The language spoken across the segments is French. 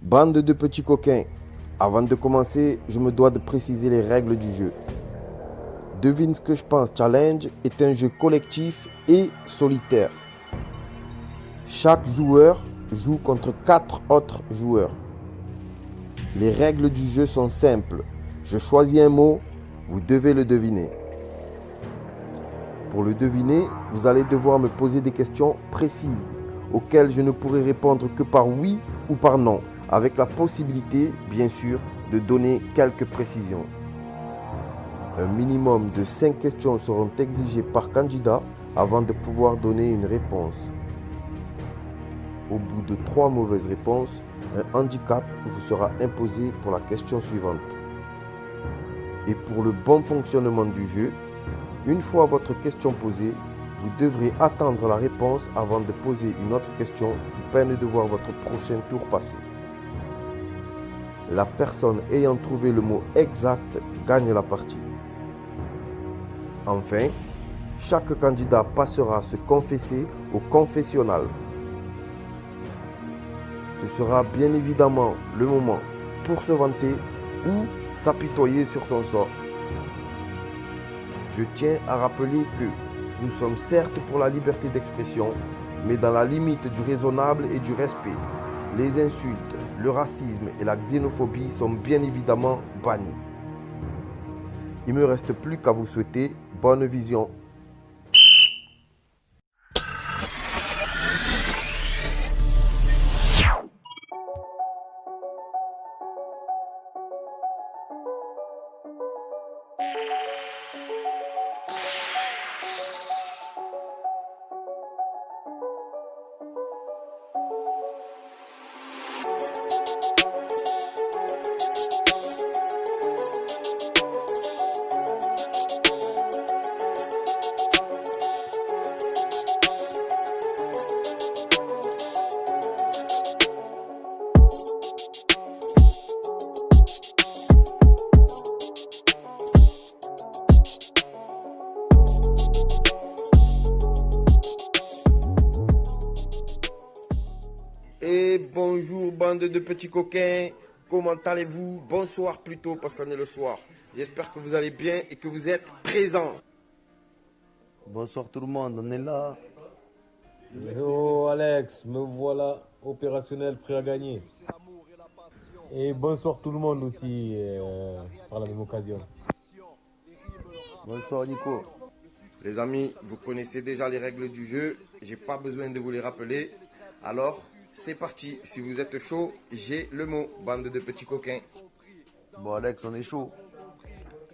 Bande de petits coquins, avant de commencer, je me dois de préciser les règles du jeu. Devine ce que je pense Challenge est un jeu collectif et solitaire. Chaque joueur joue contre 4 autres joueurs. Les règles du jeu sont simples. Je choisis un mot, vous devez le deviner. Pour le deviner, vous allez devoir me poser des questions précises auxquelles je ne pourrai répondre que par oui ou par non, avec la possibilité, bien sûr, de donner quelques précisions. Un minimum de 5 questions seront exigées par candidat avant de pouvoir donner une réponse. Au bout de 3 mauvaises réponses, un handicap vous sera imposé pour la question suivante. Et pour le bon fonctionnement du jeu, une fois votre question posée, vous devrez attendre la réponse avant de poser une autre question sous peine de voir votre prochain tour passer. La personne ayant trouvé le mot exact gagne la partie. Enfin, chaque candidat passera se confesser au confessionnal. Ce sera bien évidemment le moment pour se vanter ou s'apitoyer sur son sort. Je tiens à rappeler que nous sommes certes pour la liberté d'expression, mais dans la limite du raisonnable et du respect. Les insultes, le racisme et la xénophobie sont bien évidemment bannis. Il ne me reste plus qu'à vous souhaiter bonne vision. Et bonjour bande de petits coquins, comment allez-vous? Bonsoir plutôt parce qu'on est le soir. J'espère que vous allez bien et que vous êtes présents. Bonsoir tout le monde, on est là. Oh Alex, me voilà opérationnel, prêt à gagner. Et bonsoir tout le monde aussi, par la même occasion. Bonsoir Nico. Les amis, vous connaissez déjà les règles du jeu, j'ai pas besoin de vous les rappeler. Alors, c'est parti, si vous êtes chaud, j'ai le mot, bande de petits coquins. Bon Alex, on est chaud.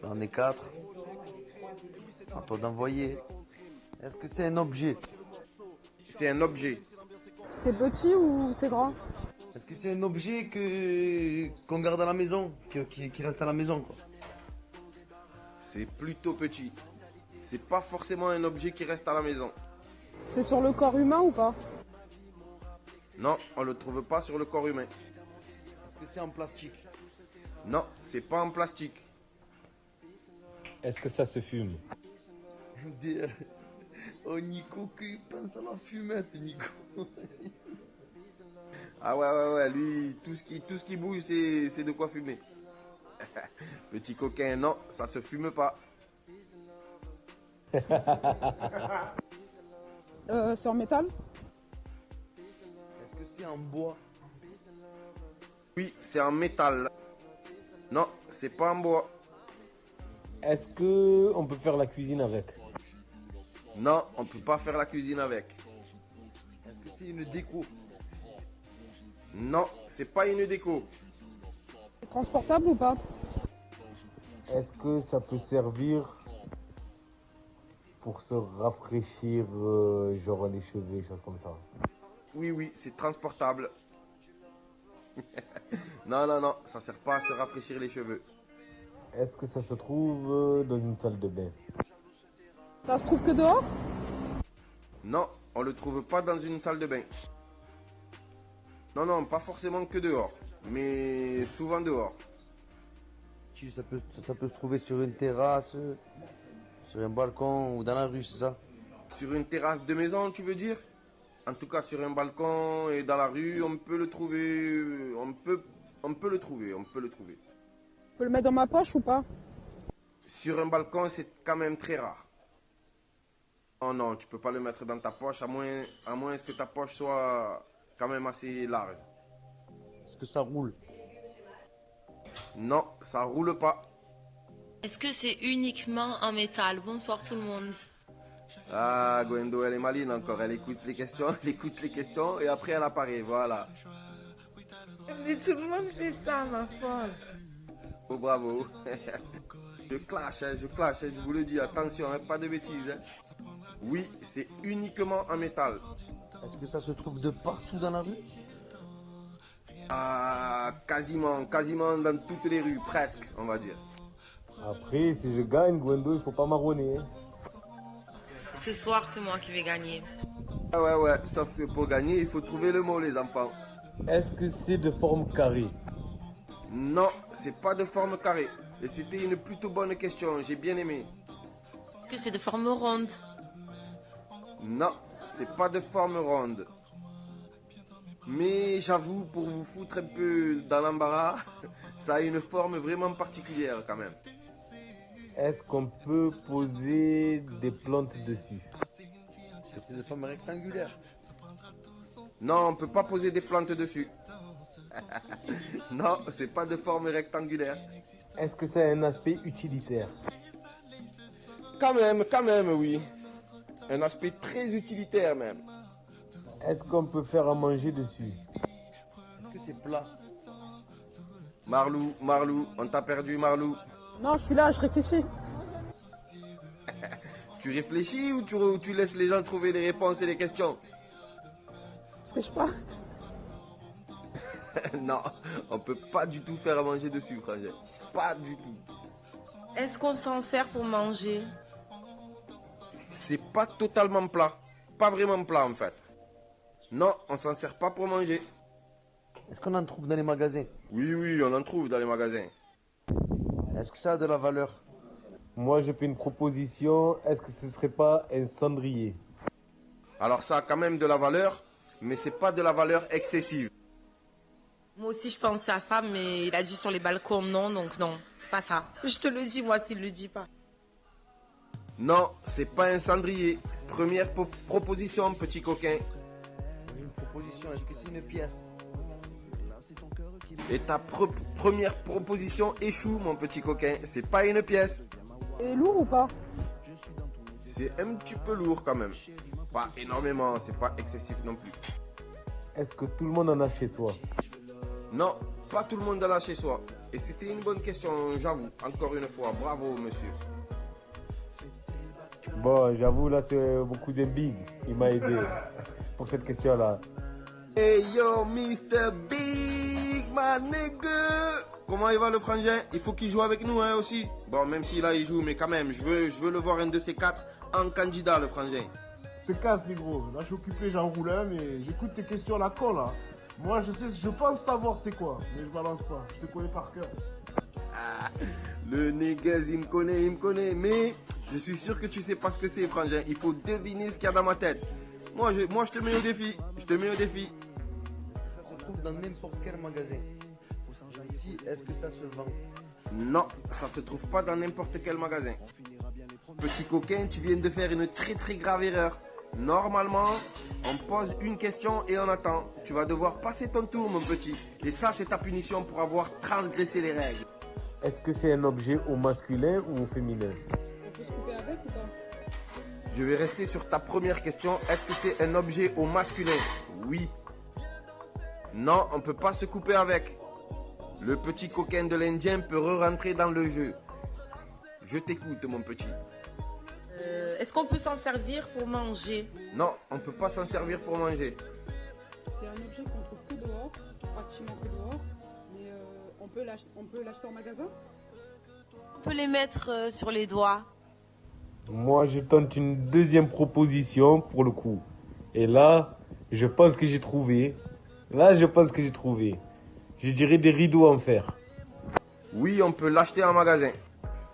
On est 4. À toi d'envoyer. Est-ce que c'est un objet? C'est un objet. C'est petit ou c'est grand? Est-ce que c'est un objet qu'on garde à la maison, qui reste à la maison quoi? C'est plutôt petit. C'est pas forcément un objet qui reste à la maison. C'est sur le corps humain ou pas? Non, on le trouve pas sur le corps humain. Est-ce que c'est en plastique? Non, c'est pas en plastique. Est-ce que ça se fume? Oh Nico, qu'il pense à la fumette, Nico. Ah ouais, lui, tout ce qui bouge, c'est de quoi fumer. Petit coquin, non, ça se fume pas. C'est en métal? Est-ce que c'est en bois? Oui, c'est en métal. Non, c'est pas en bois. Est-ce que on peut faire la cuisine avec? Non, on peut pas faire la cuisine avec. Est-ce que c'est une déco? Non, c'est pas une déco. C'est transportable ou pas? Est-ce que ça peut servir pour se rafraîchir, genre les cheveux, choses comme ça? Oui, c'est transportable. Non, ça sert pas à se rafraîchir les cheveux. Est-ce que ça se trouve dans une salle de bain? Ça se trouve que dehors? Non, on le trouve pas dans une salle de bain. Non, pas forcément que dehors, mais souvent dehors. Ça peut se trouver sur une terrasse, sur un balcon ou dans la rue, c'est ça? Sur une terrasse de maison, tu veux dire? En tout cas, sur un balcon et dans la rue, on peut le trouver. On peut le trouver. Je peux le mettre dans ma poche ou pas? Sur un balcon, c'est quand même très rare. Oh non, tu peux pas le mettre dans ta poche, à moins que ta poche soit quand même assez large. Est-ce que ça roule? Non, ça roule pas. Est-ce que c'est uniquement en métal? Bonsoir tout le monde. Ah, Gwendo, elle est maline encore. Elle écoute les questions, et après elle apparaît. Voilà. Mais tout le monde fait ça, ma folle. Oh, bravo. Je clash, je vous le dis. Attention, pas de bêtises. Oui, c'est uniquement en métal. Est-ce que ça se trouve de partout dans la rue? Ah, quasiment dans toutes les rues, presque, on va dire. Après, si je gagne, Gwendo, il faut pas marronner. Hein. Ce soir, c'est moi qui vais gagner. Ah ouais, sauf que pour gagner, il faut trouver le mot, les enfants. Est-ce que c'est de forme carrée? Non, c'est pas de forme carrée. Et c'était une plutôt bonne question, j'ai bien aimé. Est-ce que c'est de forme ronde? Non, c'est pas de forme ronde. Mais j'avoue, pour vous foutre un peu dans l'embarras, ça a une forme vraiment particulière quand même. Est-ce qu'on peut poser des plantes dessus? Est-ce que c'est de forme rectangulaire? Non, on peut pas poser des plantes dessus. Non, c'est pas de forme rectangulaire. Est-ce que ça a un aspect utilitaire? Quand même, oui. Un aspect très utilitaire même. Est-ce qu'on peut faire à manger dessus? Est-ce que c'est plat? Marlou, on t'a perdu, Marlou. Non, je suis là, je réfléchis. Tu réfléchis ou tu laisses les gens trouver les réponses et les questions? Je sais pas. Non, on peut pas du tout faire à manger dessus, frangin. Pas du tout. Est-ce qu'on s'en sert pour manger? C'est pas totalement plat. Pas vraiment plat en fait. Non, on s'en sert pas pour manger. Est-ce qu'on en trouve dans les magasins? Oui, on en trouve dans les magasins. Est-ce que ça a de la valeur? Moi, je fais une proposition. Est-ce que ce serait pas un cendrier? Alors ça a quand même de la valeur, mais c'est pas de la valeur excessive. Moi aussi, je pensais à ça, mais il a dit sur les balcons non, donc non, c'est pas ça. Je te le dis, moi, s'il le dit pas. Non, c'est pas un cendrier. Première proposition, petit coquin. Une proposition, est-ce que c'est une pièce? Et ta première proposition échoue, mon petit coquin. C'est pas une pièce. Et lourd ou pas? C'est un petit peu lourd quand même. Pas énormément, c'est pas excessif non plus. Est-ce que tout le monde en a chez soi? Non, pas tout le monde en a chez soi. Et c'était une bonne question, j'avoue. Encore une fois, bravo monsieur. Bon, j'avoue, là, c'est beaucoup de big. Il m'a aidé pour cette question-là. Hey yo, Mr. Big, my nigga. Comment il va le frangin? Il faut qu'il joue avec nous hein, aussi. Bon, même si là il joue, mais quand même, je veux le voir un de ces quatre en candidat, le frangin. Je te casse, négro. Là, je suis occupé, j'enroule un, mais j'écoute tes questions à la con, là. Moi, je pense savoir c'est quoi, mais je balance pas. Je te connais par cœur. Ah, le nigga, il me connaît, mais je suis sûr que tu sais pas ce que c'est, frangin. Il faut deviner ce qu'il y a dans ma tête. Moi, je te mets au défi. Ça se trouve dans n'importe quel magasin. Ici, est-ce que ça se vend? Non, ça se trouve pas dans n'importe quel magasin. Petit coquin, tu viens de faire une très très grave erreur. Normalement, on pose une question et on attend. Tu vas devoir passer ton tour, mon petit. Et ça, c'est ta punition pour avoir transgressé les règles. Est-ce que c'est un objet au masculin ou au féminin? On peut se couper avec ou pas? Je vais rester sur ta première question. Est-ce que c'est un objet au masculin? Oui. Non, on ne peut pas se couper avec. Le petit coquin de l'Indien peut re-rentrer dans le jeu. Je t'écoute, mon petit. Est-ce qu'on peut s'en servir pour manger? Non, on ne peut pas s'en servir pour manger. C'est un objet qu'on trouve que dehors, pratiquement que dehors, mais on peut l'acheter en magasin? On peut les mettre sur les doigts. Moi, je tente une deuxième proposition pour le coup. Et là, je pense que j'ai trouvé. Je dirais des rideaux en fer. Oui, on peut l'acheter en magasin.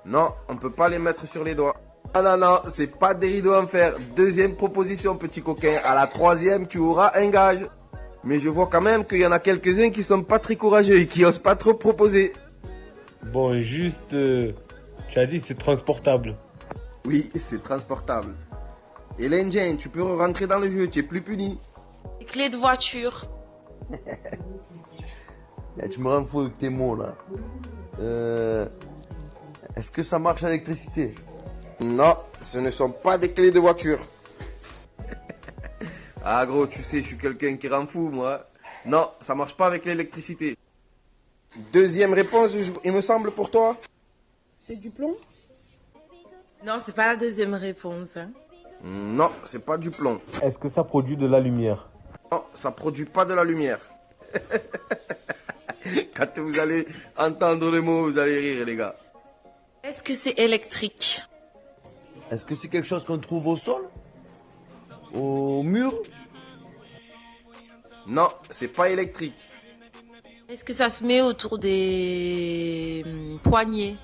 Non, on ne peut pas les mettre sur les doigts. Ah non, non, c'est pas des rideaux en fer. Deuxième proposition, petit coquin. À la troisième, tu auras un gage. Mais je vois quand même qu'il y en a quelques-uns qui sont pas très courageux et qui osent pas trop proposer. Bon, juste, tu as dit c'est transportable. Oui, c'est transportable. Et l'engine, tu peux rentrer dans le jeu, tu es plus puni. Les clés de voiture. Là, tu me rends fou avec tes mots là. Est-ce que ça marche à l'électricité? Non, ce ne sont pas des clés de voiture. Ah gros, tu sais, je suis quelqu'un qui rend fou, moi. Non, ça marche pas avec l'électricité. Deuxième réponse, il me semble, pour toi. C'est du plomb? Non, c'est pas la deuxième réponse. Hein. Non, c'est pas du plomb. Est-ce que ça produit de la lumière? Non, ça produit pas de la lumière. Quand vous allez entendre le mot, vous allez rire, les gars. Est-ce que c'est électrique? Est-ce que c'est quelque chose qu'on trouve au sol? Au mur? Non, c'est pas électrique. Est-ce que ça se met autour des poignets?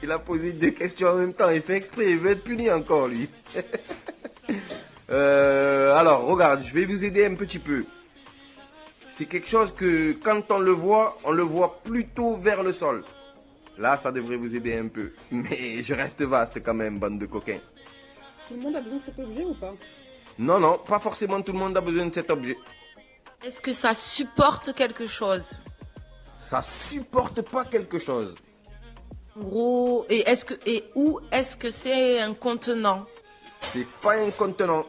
Il a posé deux questions en même temps. Il fait exprès, il veut être puni encore, lui. Alors, regarde, je vais vous aider un petit peu. C'est quelque chose que, quand on le voit plutôt vers le sol. Là, ça devrait vous aider un peu. Mais je reste vaste quand même, bande de coquins. Tout le monde a besoin de cet objet ou pas? Non, non, pas forcément tout le monde a besoin de cet objet. Est-ce que ça supporte quelque chose? Ça supporte pas quelque chose. En gros, et où est-ce que c'est un contenant? C'est pas un contenant.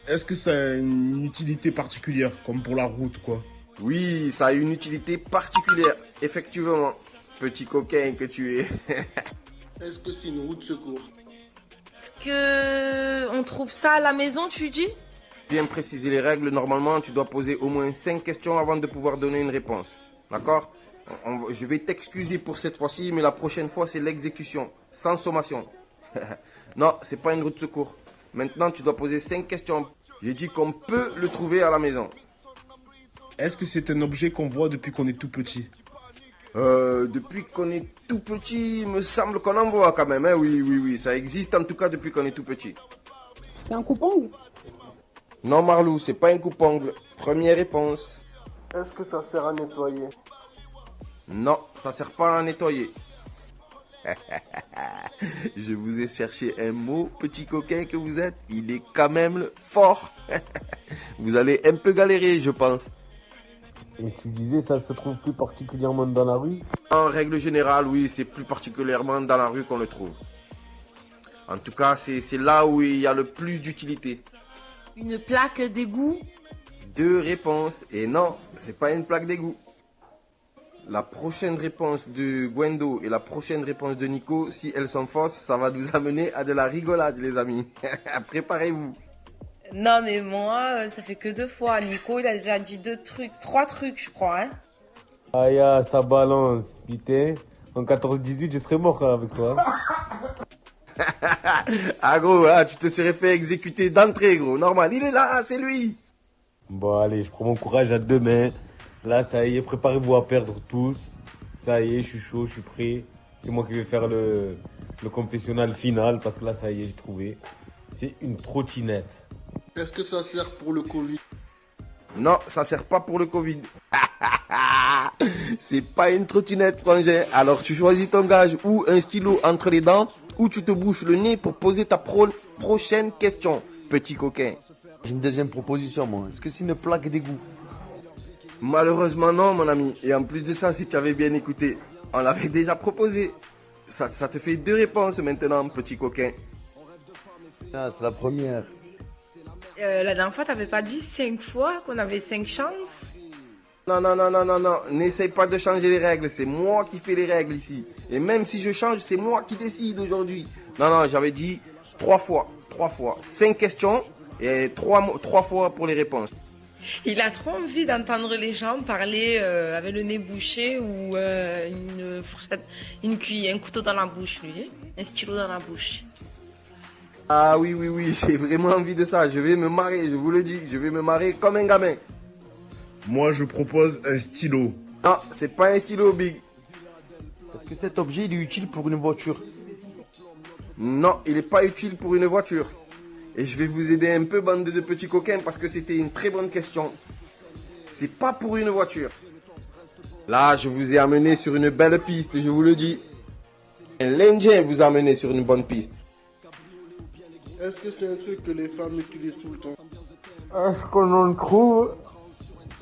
Est-ce que ça a une utilité particulière, comme pour la route, quoi? Oui, ça a une utilité particulière, effectivement. Petit coquin que tu es. Est-ce que c'est une roue de secours? Est-ce que on trouve ça à la maison, tu dis? Bien préciser les règles, normalement, tu dois poser au moins 5 questions avant de pouvoir donner une réponse. D'accord? Je vais t'excuser pour cette fois-ci, mais la prochaine fois, c'est l'exécution, sans sommation. Non, c'est pas une roue de secours. Maintenant, tu dois poser 5 questions. J'ai dit qu'on peut le trouver à la maison. Est-ce que c'est un objet qu'on voit depuis qu'on est tout petit? Depuis qu'on est tout petit, il me semble qu'on en voit quand même. Hein? Oui, oui, oui, ça existe en tout cas depuis qu'on est tout petit. C'est un coupe-ongle? Non, Marlou, c'est pas un coupe-ongle. Première réponse. Est-ce que ça sert à nettoyer? Non, ça sert pas à nettoyer. Je vous ai cherché un mot, petit coquin que vous êtes. Il est quand même fort. Vous allez un peu galérer, je pense. Et tu disais ça se trouve plus particulièrement dans la rue? En règle générale, oui, c'est plus particulièrement dans la rue qu'on le trouve. En tout cas, c'est là où il y a le plus d'utilité. Une plaque d'égout? 2 réponses. Et non, c'est pas une plaque d'égout. La prochaine réponse de Gwendo et la prochaine réponse de Nico, si elles sont fausses, ça va nous amener à de la rigolade, les amis. Préparez-vous. Non, mais moi, ça fait que 2 fois. Nico, il a déjà dit 3 trucs, je crois. Hein. Aïe, ça balance, putain. En 14-18, je serais mort avec toi. Ah gros, là, tu te serais fait exécuter d'entrée, gros. Normal, il est là, c'est lui. Bon, allez, je prends mon courage à 2 mains. Là, ça y est, préparez-vous à perdre tous. Ça y est, je suis chaud, je suis prêt. C'est moi qui vais faire le confessionnal final parce que là, ça y est, j'ai trouvé. C'est une trottinette. Est-ce que ça sert pour le Covid? Non, ça sert pas pour le Covid. C'est pas une trottinette, frangin. Alors tu choisis ton gage ou un stylo entre les dents ou tu te bouches le nez pour poser ta prochaine question, petit coquin. J'ai une deuxième proposition, moi. Est-ce que c'est une plaque d'égout? Malheureusement non, mon ami. Et en plus de ça, si tu avais bien écouté, on l'avait déjà proposé. Ça te fait 2 réponses maintenant, petit coquin. Ah, c'est la première. La dernière fois, t'avais pas dit 5 fois qu'on avait 5 chances? Non, non, non, non, non, non. N'essaye pas de changer les règles. C'est moi qui fais les règles ici. Et même si je change, c'est moi qui décide aujourd'hui. Non, non, j'avais dit 3 fois. 3 fois. 5 questions et 3 fois pour les réponses. Il a trop envie d'entendre les gens parler avec le nez bouché ou une fourchette, une cuillère, un couteau dans la bouche, lui. Un stylo dans la bouche. Ah oui, oui, oui, j'ai vraiment envie de ça. Je vais me marrer, je vous le dis. Je vais me marrer comme un gamin. Moi, je propose un stylo. Non, c'est pas un stylo, Big. Est-ce que cet objet il est utile pour une voiture? Non, il n'est pas utile pour une voiture. Et je vais vous aider un peu, bande de petits coquins, parce que c'était une très bonne question. C'est pas pour une voiture. Là, je vous ai amené sur une belle piste, je vous le dis. L'Indien vous a amené sur une bonne piste. Est-ce que c'est un truc que les femmes utilisent tout le temps? Est-ce qu'on en trouve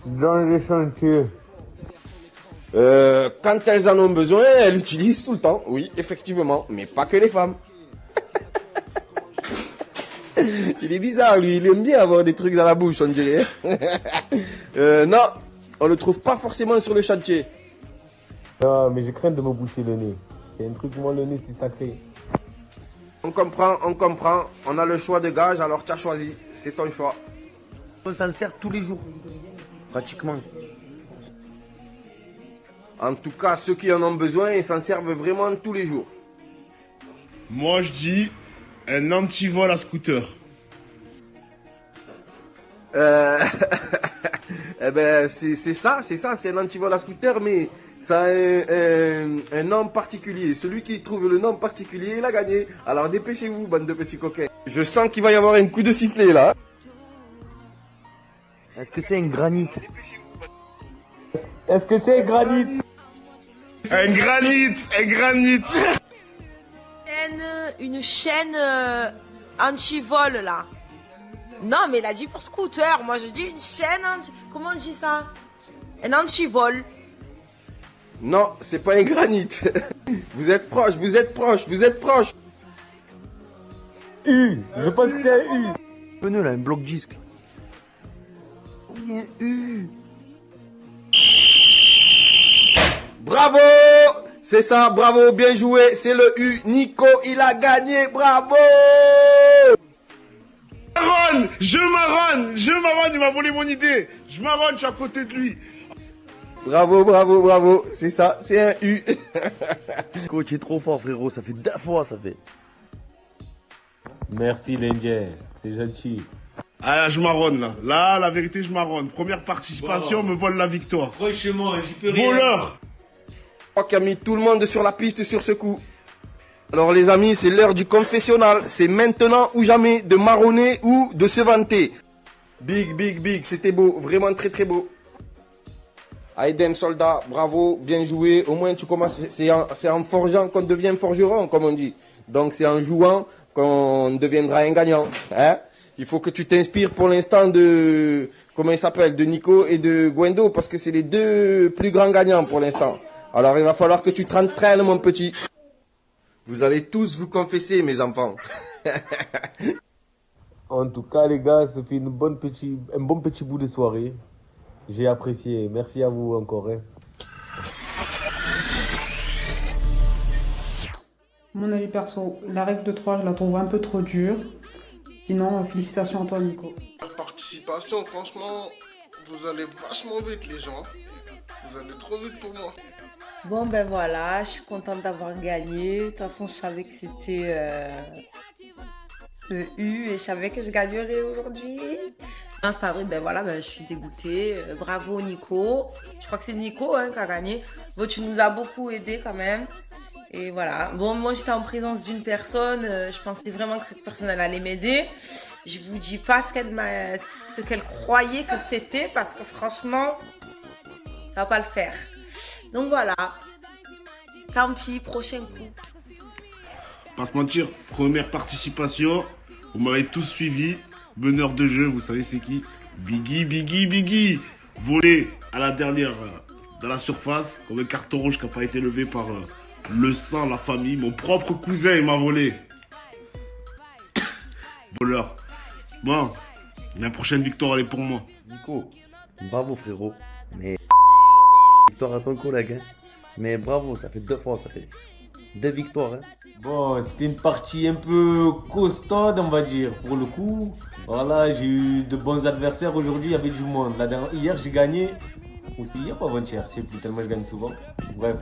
dans les chantiers? Quand elles en ont besoin, elles l'utilisent tout le temps. Oui, effectivement, mais pas que les femmes. Il est bizarre, lui. Il aime bien avoir des trucs dans la bouche, on dirait. Non, on le trouve pas forcément sur le chantier. Ah, mais j'ai craint de me boucher le nez. C'est un truc, moi, le nez, c'est sacré. On comprend, on comprend. On a le choix de gage, alors tu as choisi. C'est ton choix. On s'en sert tous les jours, pratiquement. En tout cas, ceux qui en ont besoin, ils s'en servent vraiment tous les jours. Moi, je dis un antivol à scooter. Eh ben, c'est ça, c'est un antivol à scooter, mais ça a un nom particulier. Celui qui trouve le nom particulier, il a gagné. Alors dépêchez-vous, bande de petits coquins. Je sens qu'il va y avoir un coup de sifflet là. Est-ce que c'est un granit? Est-ce que c'est granit? Un granit, un granit. Une chaîne anti-vol là. Non, mais il a dit pour scooter. Moi, je dis une chaîne Comment on dit ça? Un anti-vol. Non, c'est pas un granit. Vous êtes proche, vous êtes proche, vous êtes proche. U. Je pense que c'est un U. Pneu là, un bloc disque. Oui, un U. Bravo! C'est ça, bravo, bien joué. C'est le U. Nico, il a gagné, bravo! Je marronne, il m'a volé mon idée. Je marronne, je suis à côté de lui. Bravo, bravo, bravo. C'est ça, c'est un U. Nico, tu es trop fort, frérot. Ça fait 2 fois, ça fait. Merci, l'Indien. C'est gentil. Ah, je marronne là. Là, la vérité, je marronne. Première participation, me vole la victoire. Franchement, j'y peux rien. Voleur. Je crois qu'il a mis tout le monde sur la piste sur ce coup. Alors les amis, c'est l'heure du confessionnal. C'est maintenant ou jamais de marronner ou de se vanter. Big, big, big. C'était beau. Vraiment très, très beau. Aidem, soldat. Bravo. Bien joué. Au moins, tu commences. C'est en forgeant qu'on devient forgeron, comme on dit. Donc, c'est en jouant qu'on deviendra un gagnant. Hein? Il faut que tu t'inspires pour l'instant de... Comment il s'appelle? De Nico et de Gwendo. Parce que c'est les 2 plus grands gagnants pour l'instant. Alors, il va falloir que tu te rentraînes, mon petit. Vous allez tous vous confesser, mes enfants. En tout cas, les gars, ça fait un bon petit bout de soirée. J'ai apprécié. Merci à vous encore. Hein. Mon avis perso, la règle de 3, je la trouve un peu trop dure. Sinon, félicitations à toi, Nico. La participation, franchement, vous allez vachement vite, les gens. Vous allez trop vite pour moi. Bon, ben voilà, je suis contente d'avoir gagné. De toute façon, je savais que c'était le U et je savais que je gagnerais aujourd'hui. Non, c'est pas vrai, ben voilà, ben, je suis dégoûtée. Bravo, Nico. Je crois que c'est Nico qui a gagné. Bon, tu nous as beaucoup aidé quand même. Et voilà. Bon, moi, j'étais en présence d'une personne. Je pensais vraiment que cette personne, elle allait m'aider. Je vous dis pas ce qu'elle croyait que c'était parce que franchement, ça va pas le faire. Donc voilà, tant pis, prochain coup. Pas se mentir, première participation, vous m'avez tous suivi, meneur de jeu, vous savez c'est qui? Biggie, volé à la dernière dans la surface, comme un carton rouge qui n'a pas été levé par le sang, la famille, mon propre cousin il m'a volé. Voleur. Bon, la prochaine victoire elle est pour moi. Nico, bravo, frérot. Mais... victoire à ton collègue, hein. Mais bravo, ça fait 2 fois, ça fait 2 victoires, hein. Bon, c'était une partie un peu costaude, on va dire, pour le coup. Voilà, j'ai eu de bons adversaires aujourd'hui, il y avait du monde. Hier, j'ai gagné. Ou c'était hier ou avant-hier, je sais plus, tellement je gagne souvent. Bref,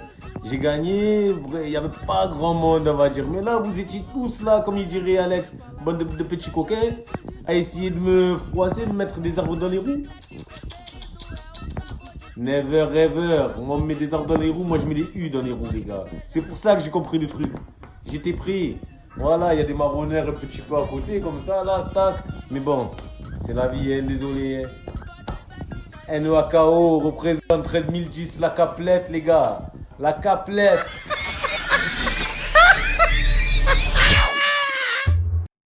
j'ai gagné, il n'y avait pas grand monde, on va dire. Mais là, vous étiez tous là, comme il dirait Alex, bande de petits coquins, à essayer de me froisser, de me mettre des arbres dans les roues. Never ever. On me met des arbres dans les roues, moi je mets des U dans les roues, les gars. C'est pour ça que j'ai compris le truc. J'étais prêt. Voilà, il y a des marronnaires un petit peu à côté, comme ça, là, stack. Mais bon, c'est la vie, hein, désolé. Hein. NEAKO représente 13010, la caplette, les gars. La caplette.